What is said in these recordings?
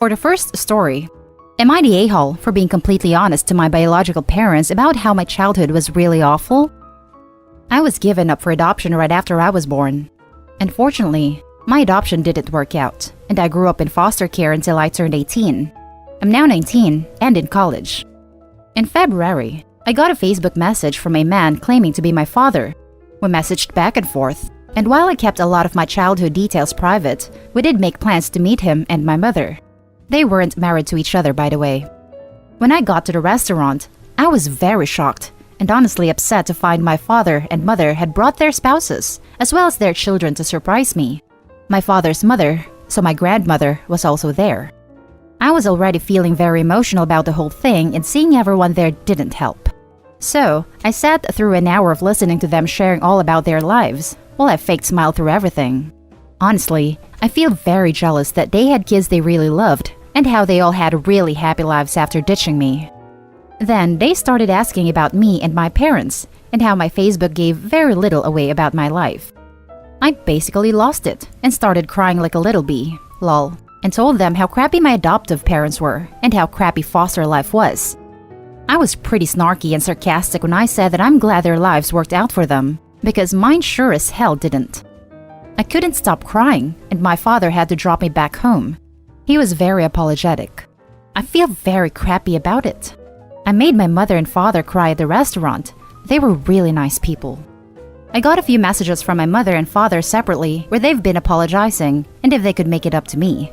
For the first story, am I the a-hole for being completely honest to my biological parents about how my childhood was really awful? I was given up for adoption right after I was born. Unfortunately, my adoption didn't work out, and I grew up in foster care until I turned 18. I'm now 19 and in college. In February, I got a Facebook message from a man claiming to be my father. We messaged back and forth, and while I kept a lot of my childhood details private, we did make plans to meet him and my mother. They weren't married to each other, by the way. When I got to the restaurant, I was very shocked and honestly upset to find my father and mother had brought their spouses, as well as their children, to surprise me. My father's mother, so my grandmother, was also there. I was already feeling very emotional about the whole thing, and seeing everyone there didn't help. So, I sat through an hour of listening to them sharing all about their lives, while I faked smile through everything. Honestly, I feel very jealous that they had kids they really loved, and how they all had really happy lives after ditching me. Then they started asking about me and my parents, and how my Facebook gave very little away about my life. I basically lost it, and started crying like a little bee, lol, and told them how crappy my adoptive parents were, and how crappy foster life was. I was pretty snarky and sarcastic when I said that I'm glad their lives worked out for them, because mine sure as hell didn't. I couldn't stop crying, and my father had to drop me back home. He was very apologetic. I feel very crappy about it. I made my mother and father cry at the restaurant. They were really nice people. I got a few messages from my mother and father separately where they've been apologizing and if they could make it up to me.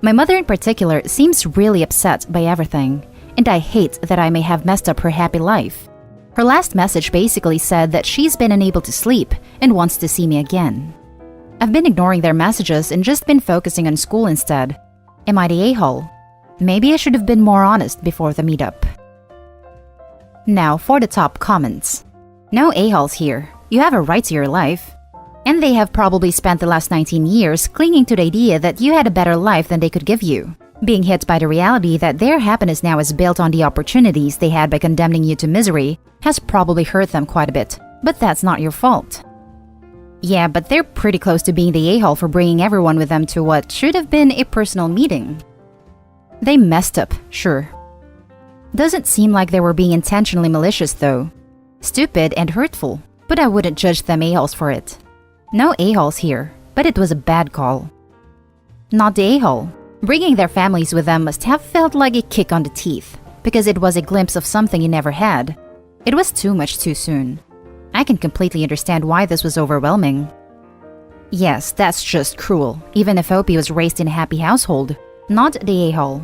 My mother in particular seems really upset by everything, and I hate that I may have messed up her happy life. Her last message basically said that she's been unable to sleep and wants to see me again. I've been ignoring their messages and just been focusing on school instead. Am I the a-hole? Maybe I should have been more honest before the meetup. Now for the top comments. No a-holes here. You have a right to your life. And they have probably spent the last 19 years clinging to the idea that you had a better life than they could give you, being hit by the reality that their happiness now is built on the opportunities they had by condemning you to misery has probably hurt them quite a bit. But that's not your fault. Yeah, but they're pretty close to being the a-hole for bringing everyone with them to what should have been a personal meeting. They messed up, sure. Doesn't seem like they were being intentionally malicious though. Stupid and hurtful, but I wouldn't judge them a-holes for it. No a-holes here, but it was a bad call. Not the a-hole. Bringing their families with them must have felt like a kick on the teeth, because it was a glimpse of something you never had. It was too much too soon. I can completely understand why this was overwhelming. Yes, that's just cruel, even if Opie was raised in a happy household, not the a-hole.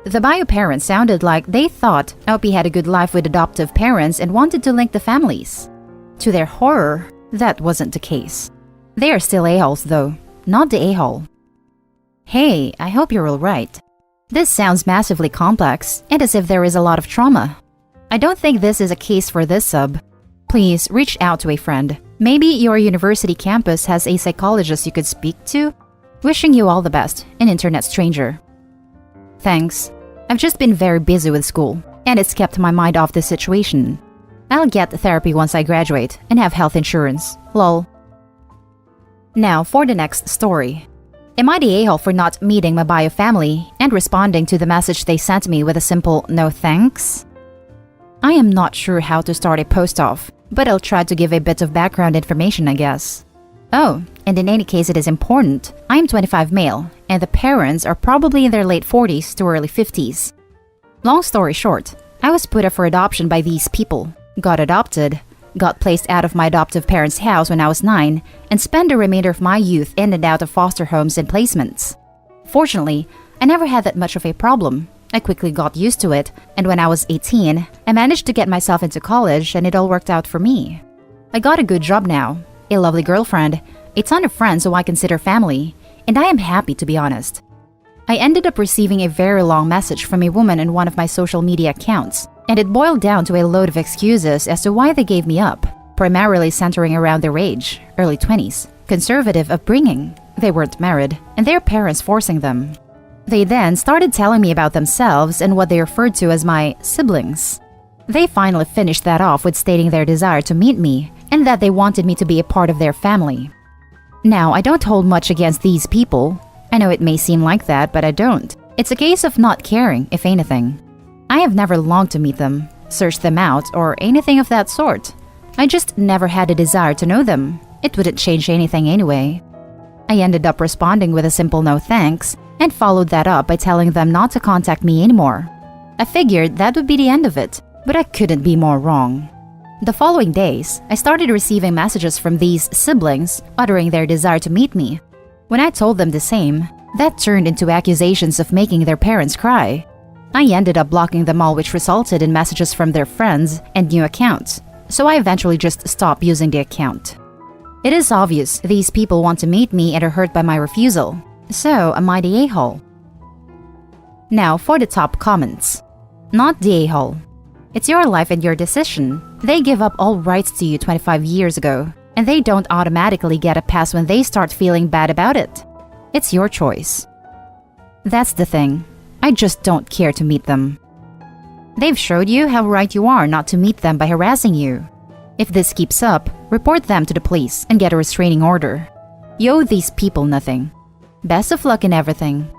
The bio parents sounded like they thought Opie had a good life with adoptive parents and wanted to link the families. To their horror, that wasn't the case. They are still a-holes though, not the a-hole. Hey, I hope you're alright. This sounds massively complex and as if there is a lot of trauma. I don't think this is a case for this sub. Please reach out to a friend. Maybe your university campus has a psychologist you could speak to. Wishing you all the best, an internet stranger. Thanks. I've just been very busy with school, and it's kept my mind off this situation. I'll get therapy once I graduate and have health insurance. Lol. Now for the next story. Am I the a-hole for not meeting my bio family and responding to the message they sent me with a simple no thanks? I am not sure how to start a post off, but I'll try to give a bit of background information, I guess. Oh, and in any case it is important, I am 25 male, and the parents are probably in their late 40s to early 50s. Long story short, I was put up for adoption by these people, got adopted, got placed out of my adoptive parents' house when I was 9, and spent the remainder of my youth in and out of foster homes and placements. Fortunately, I never had that much of a problem. I quickly got used to it, and when I was 18, I managed to get myself into college and it all worked out for me. I got a good job now, a lovely girlfriend, a ton of friends who I consider family, and I am happy to be honest. I ended up receiving a very long message from a woman in one of my social media accounts, and it boiled down to a load of excuses as to why they gave me up, primarily centering around their age, early 20s, conservative upbringing, they weren't married, and their parents forcing them. They then started telling me about themselves and what they referred to as my siblings. They finally finished that off with stating their desire to meet me and that they wanted me to be a part of their family. Now, I don't hold much against these people. I know it may seem like that, but I don't. It's a case of not caring, if anything. I have never longed to meet them, search them out, or anything of that sort. I just never had a desire to know them. It wouldn't change anything anyway. I ended up responding with a simple no thanks, and followed that up by telling them not to contact me anymore. I figured that would be the end of it, but I couldn't be more wrong. The following days, I started receiving messages from these siblings uttering their desire to meet me. When I told them the same, that turned into accusations of making their parents cry. I ended up blocking them all, which resulted in messages from their friends and new accounts, so I eventually just stopped using the account. It is obvious these people want to meet me and are hurt by my refusal, so am I the a-hole? Now for the top comments. Not the a-hole. It's your life and your decision. They give up all rights to you 25 years ago, and they don't automatically get a pass when they start feeling bad about it. It's your choice. That's the thing. I just don't care to meet them. They've showed you how right you are not to meet them by harassing you. If this keeps up, report them to the police and get a restraining order. You owe these people nothing. Best of luck in everything.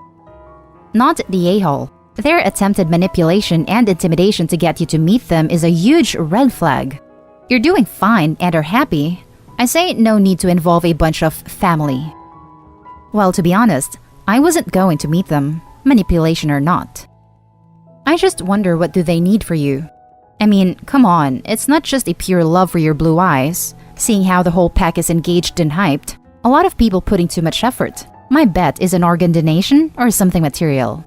Not the a-hole. Their attempted manipulation and intimidation to get you to meet them is a huge red flag. You're doing fine and are happy. I say no need to involve a bunch of family. Well, to be honest, I wasn't going to meet them, manipulation or not. I just wonder, what do they need for you? I mean, come on, it's not just a pure love for your blue eyes. Seeing how the whole pack is engaged and hyped, a lot of people putting too much effort. My bet is an organ donation or something material.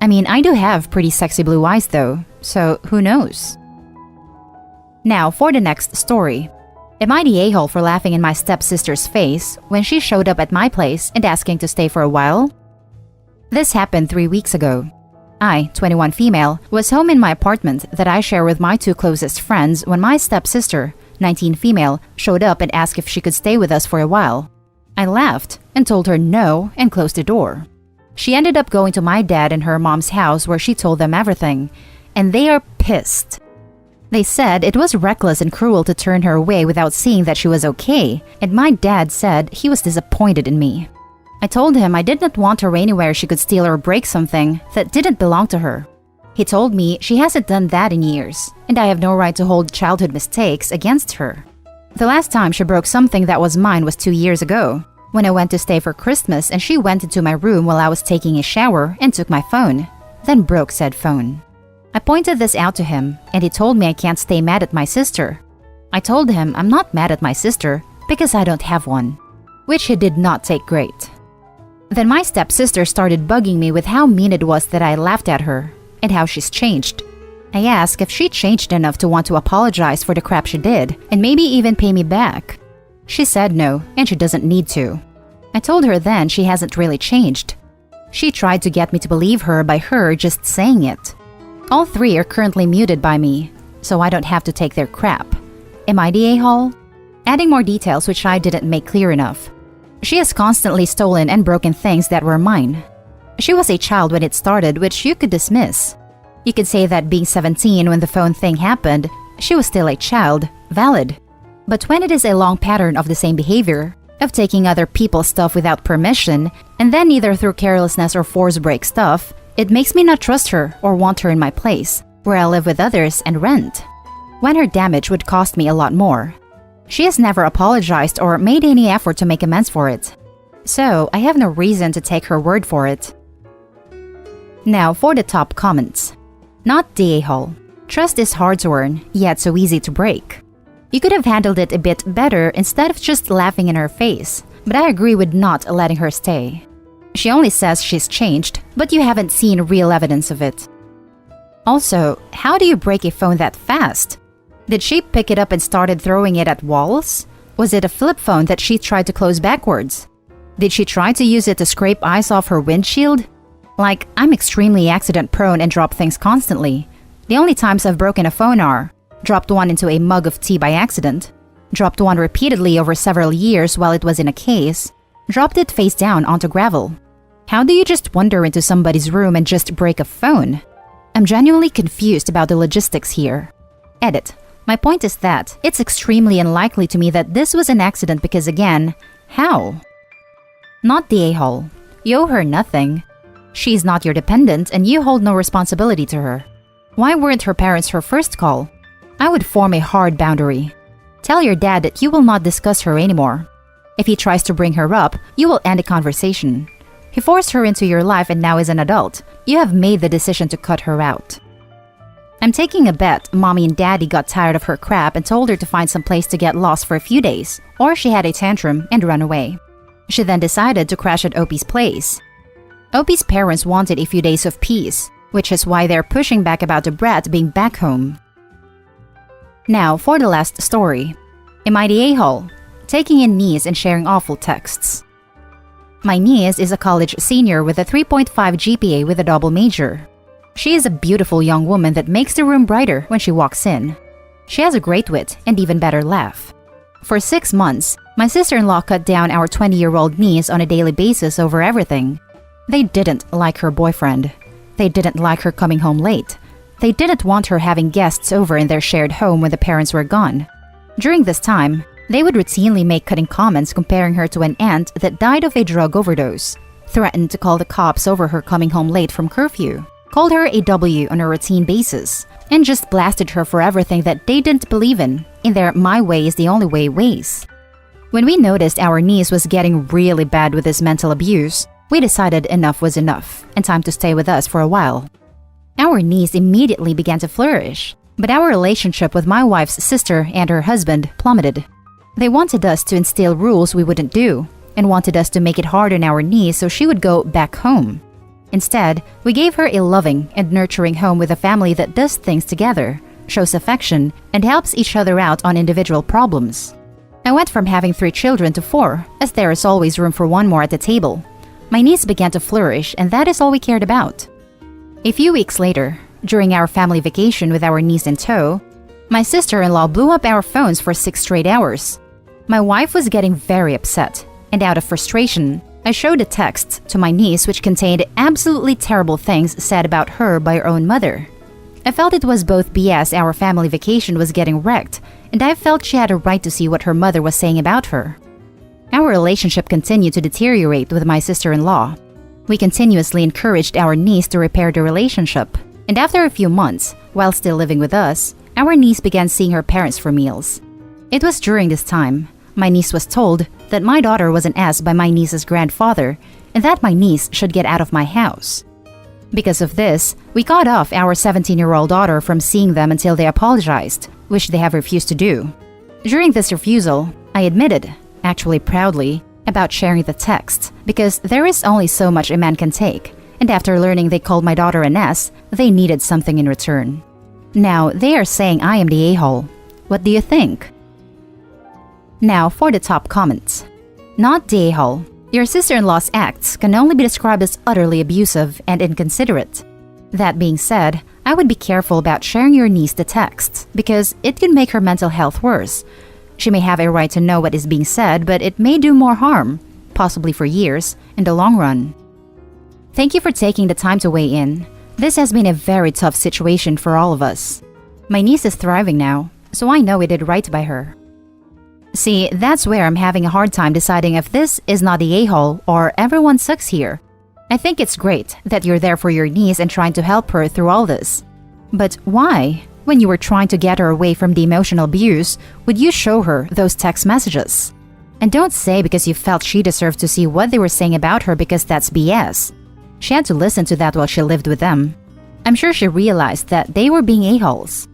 I mean, I do have pretty sexy blue eyes though, so who knows? Now for the next story. Am I the a-hole for laughing in my stepsister's face when she showed up at my place and asking to stay for a while? This happened 3 weeks ago. I, 21 female, was home in my apartment that I share with my 2 closest friends when my stepsister, 19 female, showed up and asked if she could stay with us for a while. I laughed and told her no and closed the door. She ended up going to my dad and her mom's house where she told them everything, and they are pissed. They said it was reckless and cruel to turn her away without seeing that she was okay, and my dad said he was disappointed in me. I told him I did not want her anywhere she could steal or break something that didn't belong to her. He told me she hasn't done that in years, and I have no right to hold childhood mistakes against her. The last time she broke something that was mine was 2 years ago, when I went to stay for Christmas and she went into my room while I was taking a shower and took my phone, then broke said phone. I pointed this out to him, and he told me I can't stay mad at my sister. I told him I'm not mad at my sister because I don't have one, which he did not take great. Then my stepsister started bugging me with how mean it was that I laughed at her, and how she's changed. I asked if she changed enough to want to apologize for the crap she did, and maybe even pay me back. She said no, and she doesn't need to. I told her then she hasn't really changed. She tried to get me to believe her by her just saying it. All 3 are currently muted by me, so I don't have to take their crap. Am I the a-hole? Adding more details which I didn't make clear enough. She has constantly stolen and broken things that were mine. She was a child when it started, which you could dismiss. You could say that being 17 when the phone thing happened, she was still a child, valid. But when it is a long pattern of the same behavior, of taking other people's stuff without permission, and then either through carelessness or force break stuff, it makes me not trust her or want her in my place, where I live with others and rent, when her damage would cost me a lot more. She has never apologized or made any effort to make amends for it, so I have no reason to take her word for it. Now for the top comments. Not the a-hole. Trust is hard to earn, yet so easy to break. You could have handled it a bit better instead of just laughing in her face, but I agree with not letting her stay. She only says she's changed, but you haven't seen real evidence of it. Also, how do you break a phone that fast? Did she pick it up and started throwing it at walls? Was it a flip phone that she tried to close backwards? Did she try to use it to scrape ice off her windshield? Like, I'm extremely accident prone and drop things constantly. The only times I've broken a phone are dropped one into a mug of tea by accident, dropped one repeatedly over several years while it was in a case, dropped it face down onto gravel. How do you just wander into somebody's room and just break a phone? I'm genuinely confused about the logistics here. Edit. My point is that it's extremely unlikely to me that this was an accident because again, how? Not the a-hole. You owe her nothing. She's not your dependent and you hold no responsibility to her. Why weren't her parents her first call? I would form a hard boundary. Tell your dad that you will not discuss her anymore. If he tries to bring her up, you will end the conversation. He forced her into your life and now is an adult. You have made the decision to cut her out. I'm taking a bet mommy and daddy got tired of her crap and told her to find some place to get lost for a few days, or she had a tantrum and run away. She then decided to crash at Opie's place. Opie's parents wanted a few days of peace, which is why they're pushing back about the brat being back home. Now for the last story. Am I the a-hole? Taking in niece and sharing awful texts. My niece is a college senior with a 3.5 GPA with a double major. She is a beautiful young woman that makes the room brighter when she walks in. She has a great wit and even better laugh. For 6 months, my sister-in-law cut down our 20-year-old niece on a daily basis over everything. They didn't like her boyfriend. They didn't like her coming home late. They didn't want her having guests over in their shared home when the parents were gone. During this time, they would routinely make cutting comments comparing her to an aunt that died of a drug overdose, threatened to call the cops over her coming home late from curfew, called her a W on a routine basis, and just blasted her for everything that they didn't believe in their my way is the only way ways. When we noticed our niece was getting really bad with this mental abuse, we decided enough was enough and time to stay with us for a while. Our niece immediately began to flourish, but our relationship with my wife's sister and her husband plummeted. They wanted us to instill rules we wouldn't do, and wanted us to make it hard on our niece so she would go back home. Instead, we gave her a loving and nurturing home with a family that does things together, shows affection, and helps each other out on individual problems. I went from having 3 children to 4, as there is always room for one more at the table. My niece began to flourish, and that is all we cared about. A few weeks later, during our family vacation with our niece in tow, my sister-in-law blew up our phones for 6 straight hours. My wife was getting very upset, and out of frustration, I showed a text to my niece which contained absolutely terrible things said about her by her own mother. I felt it was both BS our family vacation was getting wrecked, and I felt she had a right to see what her mother was saying about her. Our relationship continued to deteriorate with my sister-in-law. We continuously encouraged our niece to repair the relationship, and after a few months, while still living with us, our niece began seeing her parents for meals. It was during this time my niece was told that my daughter was an ass by my niece's grandfather and that my niece should get out of my house. Because of this, we cut off our 17-year-old daughter from seeing them until they apologized, which they have refused to do. During this refusal, I admitted, actually proudly, about sharing the text because there is only so much a man can take, and after learning they called my daughter an ass, they needed something in return. Now they are saying I am the a-hole. What do you think? Now for the top comments. Not the a-hole. Your sister-in-law's acts can only be described as utterly abusive and inconsiderate. That being said, I would be careful about sharing your niece the texts because it can make her mental health worse. She may have a right to know what is being said, but it may do more harm, possibly for years, in the long run. Thank you for taking the time to weigh in. This has been a very tough situation for all of us. My niece is thriving now, so I know we did right by her. See, that's where I'm having a hard time deciding if this is not the a-hole or everyone sucks here. I think it's great that you're there for your niece and trying to help her through all this. But why, when you were trying to get her away from the emotional abuse, would you show her those text messages? And don't say because you felt she deserved to see what they were saying about her because that's BS. She had to listen to that while she lived with them. I'm sure she realized that they were being a-holes.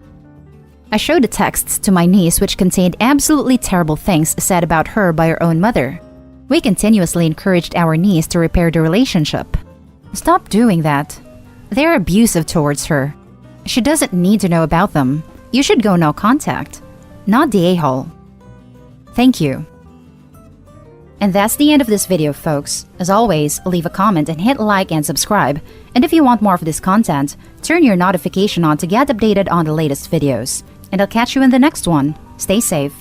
I showed the texts to my niece which contained absolutely terrible things said about her by her own mother. We continuously encouraged our niece to repair the relationship. Stop doing that. They're abusive towards her. She doesn't need to know about them. You should go no contact. Not the a-hole. Thank you. And that's the end of this video, folks. As always, leave a comment and hit like and subscribe. And if you want more of this content, turn your notification on to get updated on the latest videos. And I'll catch you in the next one. Stay safe.